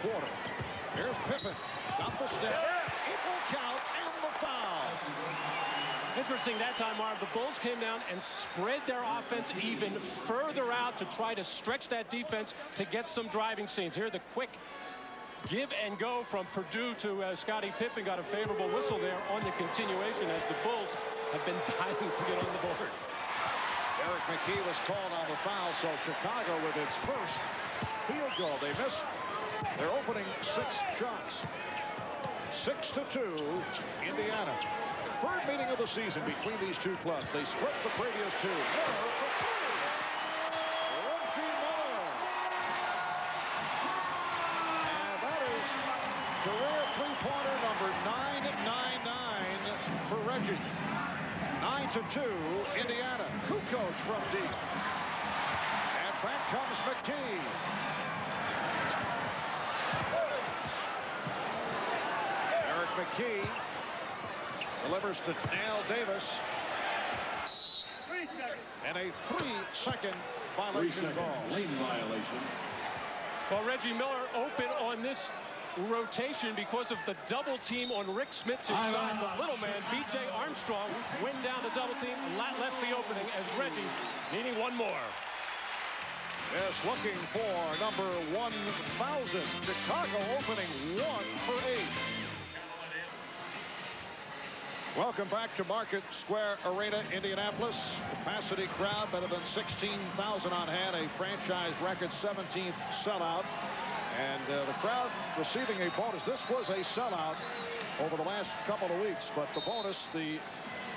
quarter. Here's Pippen. Got the step. Equal count and the foul. Interesting that time, Marv. The Bulls came down and spread their offense even further out to try to stretch that defense to get some driving scenes. Here, the quick give and go from Purdue to Scottie Pippen got a favorable whistle there on the continuation as the Bulls have been dying to get on the board. Eric McKee was called on the foul, so Chicago with its first field goal. They missed their opening 6 shots. 6-2, Indiana. Third meeting of the season between these two clubs. They split the previous 2. Reggie Miller. And that is career three-pointer number 999 for Reggie. 9-2, Indiana. Kukoc from deep. And back comes McKee. Eric McKee delivers to Dale Davis. And a 3-second violation ball. Lane violation. Well, Reggie Miller open on this rotation because of the double team on Rick Smith's side. The little man, B.J. Armstrong, went down the double team and left the opening as Reggie needing one more. Yes, looking for number 1,000. Chicago opening 1 for 8. Welcome back to Market Square Arena, Indianapolis. Capacity crowd better than 16,000 on hand. A franchise record 17th sellout. And the crowd receiving a bonus. This was a sellout over the last couple of weeks. But the bonus, the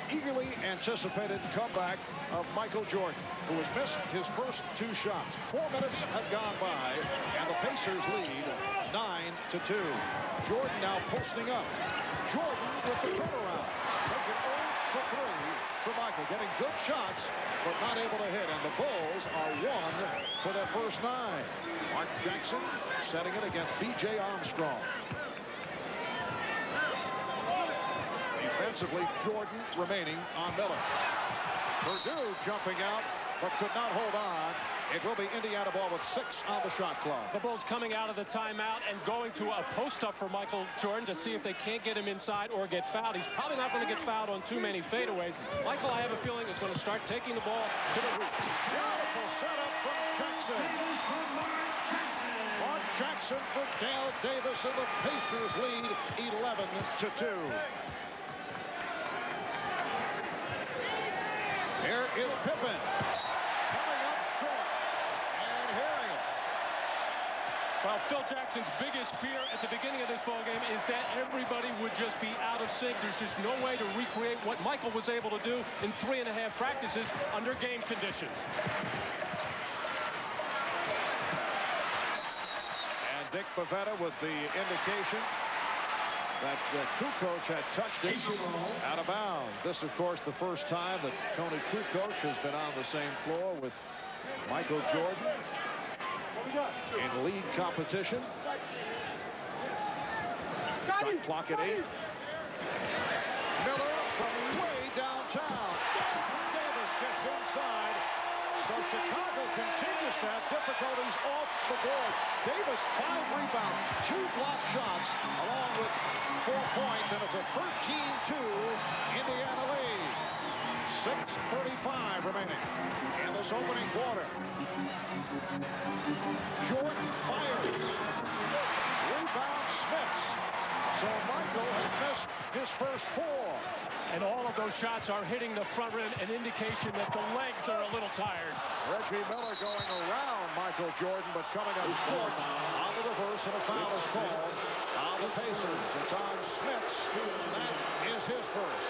eagerly anticipated comeback of Michael Jordan, who has missed his first 2 shots. 4 minutes have gone by, and the Pacers lead 9-2. Jordan now posting up. Jordan with the turnaround. Taking 0 for 3 for Michael. Getting good shots, but not able to hit. And the Bulls are 1 for their first 9. Mark Jackson setting it against B.J. Armstrong. Defensively, Jordan remaining on Miller. Purdue jumping out, but could not hold on. It will be Indiana ball with 6 on the shot clock. The Bulls coming out of the timeout and going to a post-up for Michael Jordan to see if they can't get him inside or get fouled. He's probably not going to get fouled on too many fadeaways. Michael, I have a feeling, is going to start taking the ball to the hoop. Beautiful setup from Jackson. Mark Jackson for Dale Davis, and the Pacers lead 11-2. Here is Pippen. Coming up short. And hearing it. Well, Phil Jackson's biggest fear at the beginning of this ballgame is that everybody would just be out of sync. There's just no way to recreate what Michael was able to do in 3.5 practices under game conditions. And Dick Bavetta with the indication that Kukoc had touched it out of bounds. This, of course, the first time that Tony Kukoc has been on the same floor with Michael Jordan in league competition. Shot clock at 8. Miller from way downtown. Davis gets inside. So Chicago continues to have difficulties off the board. Davis, 5 rebounds, 2 block shots, along with 4 points, and it's a 13-2 Indiana lead. 6:35 remaining in this opening quarter. Jordan fires. Rebound Smith. So Michael has missed his first 4. And all of those shots are hitting the front rim, an indication that the legs are a little tired. Reggie Miller going around Michael Jordan, but coming up short on the reverse, and a foul is called on the Pacers. It's on Smith. That is his first.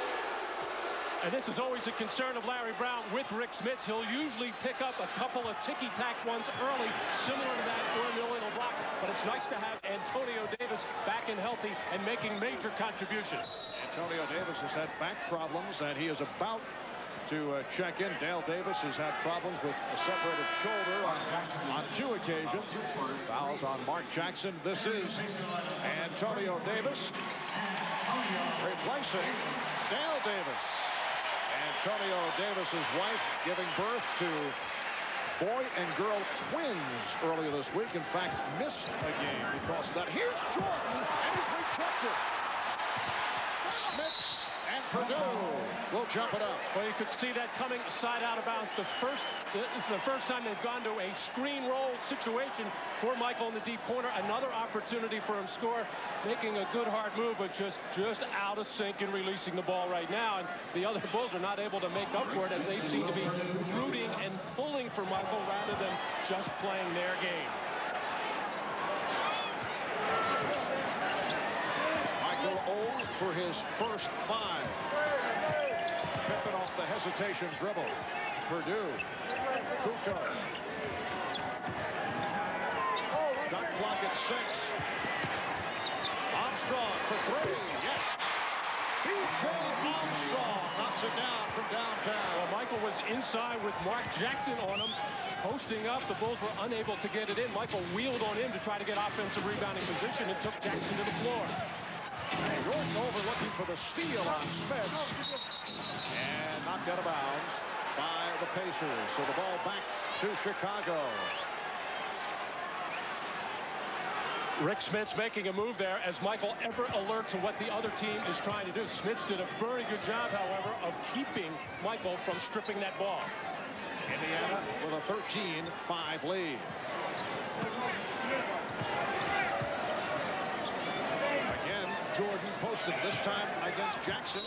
And this is always a concern of Larry Brown with Rick Smith. He'll usually pick up a couple of ticky-tack ones early, similar to that or in the illegal block. But it's nice to have Antonio Davis back and healthy and making major contributions. Antonio Davis has had back problems, and he is about to check in. Dale Davis has had problems with a separated shoulder on 2 occasions. Fouls on Mark Jackson. This is Antonio Davis replacing Dale Davis. Antonio Davis's wife giving birth to boy and girl twins earlier this week. In fact, missed a game because of that. Here's Jordan, and he's rejected. Smits and Purdue will jump it up. Well, you could see that coming side out of bounds. It's the first time they've gone to a screen roll situation for Michael in the deep corner. Another opportunity for him to score, making a good hard move, but just out of sync and releasing the ball right now. And the other Bulls are not able to make up for it as they seem to be rooting and pulling for Michael rather than just playing their game. Michael 0 for his first 5. Pippen off the hesitation dribble. Purdue. Kukoc. Shot clock at 6. Armstrong for 3. Yes. B.J. Armstrong knocks it down from downtown. Well, Michael was inside with Mark Jackson on him, posting up. The Bulls were unable to get it in. Michael wheeled on him to try to get offensive rebounding position and took Jackson to the floor. Jordan over looking for the steal on Smits. And knocked out of bounds by the Pacers. So the ball back to Chicago. Rick Smits making a move there as Michael ever alert to what the other team is trying to do. Smits did a very good job, however, of keeping Michael from stripping that ball. Indiana with a 13-5 lead. Again, Jordan posted this time against Jackson.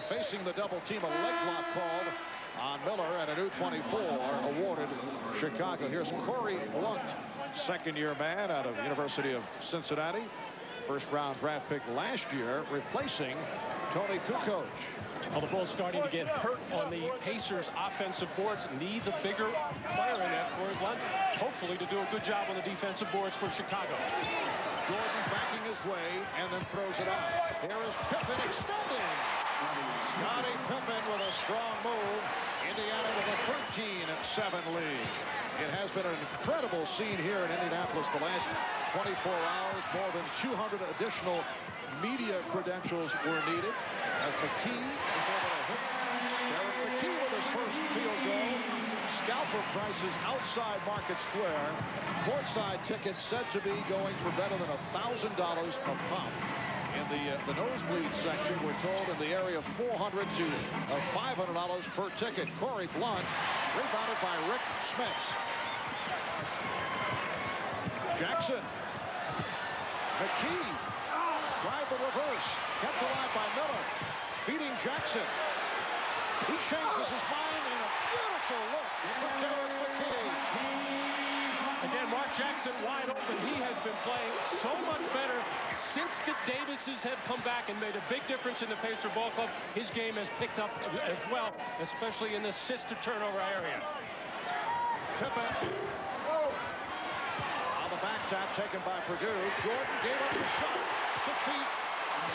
Facing the double team, a leg lock called on Miller, and a new 24 awarded Chicago. Here's Corey Blunt, second-year man out of University of Cincinnati. First-round draft pick last year, replacing Tony Kukoc. Well, the Bulls starting to get hurt on the Pacers offensive boards. Needs a bigger player in that, Corey Blunt, hopefully to do a good job on the defensive boards for Chicago. Jordan backing his way and then throws it out. Here is Pippen extending. Scottie Pippen with a strong move. Indiana with a 13-7 lead. It has been an incredible scene here in Indianapolis the last 24 hours. More than 200 additional media credentials were needed as McKee is able to hit. Derek McKee with his first field goal. Scalper prices outside Market Square. Courtside tickets said to be going for better than $1,000 a pop. In the nosebleed section, we're told in the area of $400 to $500 per ticket. Corey Blunt rebounded by Rick Smits. Jackson. McKee. Drive the reverse. Kept alive by Miller. Beating Jackson. He changes his mind in a beautiful look from Derek McKee. Again, Mark Jackson wide open. He has been playing so much better since the Davises have come back and made a big difference in the Pacer Ball Club. His game has picked up as well, especially in the assist to turnover area. Pippen. On the back tap taken by Purdue. Jordan gave up the shot to beat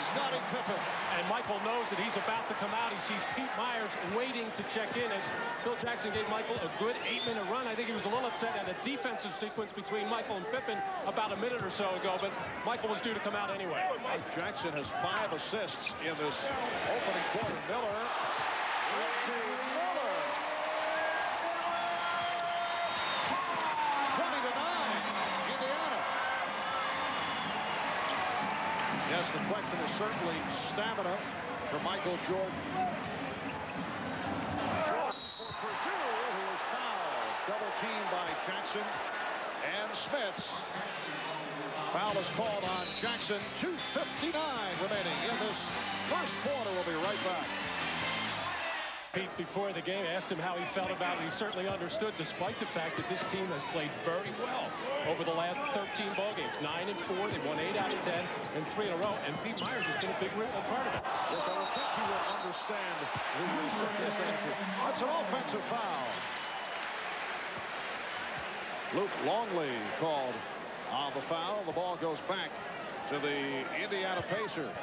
Scottie Pippen. And Michael knows that he's about to come out. He sees Pete Myers waiting to check in as Phil Jackson gave Michael a good 8-minute run. I think he was a little upset at a defensive sequence between Michael and Pippen about a minute or so ago, but Michael was due to come out anyway. Mike Jackson has 5 assists in this opening quarter. Miller. Miller. 20-9, Indiana. Yes, the question is certainly stamina for Michael Jordan. Jordan for Purdue, who is fouled. Double teamed by Jackson and Smits. Foul is called on Jackson. 2:59 remaining in this first quarter. We'll be right back. Pete, before the game, asked him how he felt about it. He certainly understood, despite the fact that this team has played very well over the last 13 ball games. 9-4, they won 8 out of 10 and 3 in a row. And Pete Myers has been a big part of it. Yes, I would think he would understand the circumstances. That's an offensive foul. Luke Longley called on the foul. The ball goes back to the Indiana Pacers.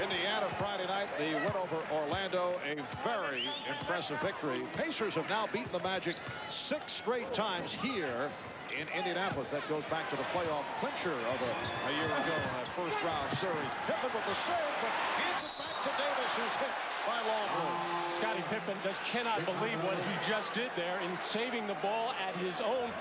Indiana Friday night, the win over Orlando, a very impressive victory. Pacers have now beaten the Magic 6 straight times here in Indianapolis. That goes back to the playoff clincher of a year ago in that first round series. Pippen with the save, but hands it back to Davis, who's hit by Longley. Scottie Pippen just cannot believe what he just did there in saving the ball at his own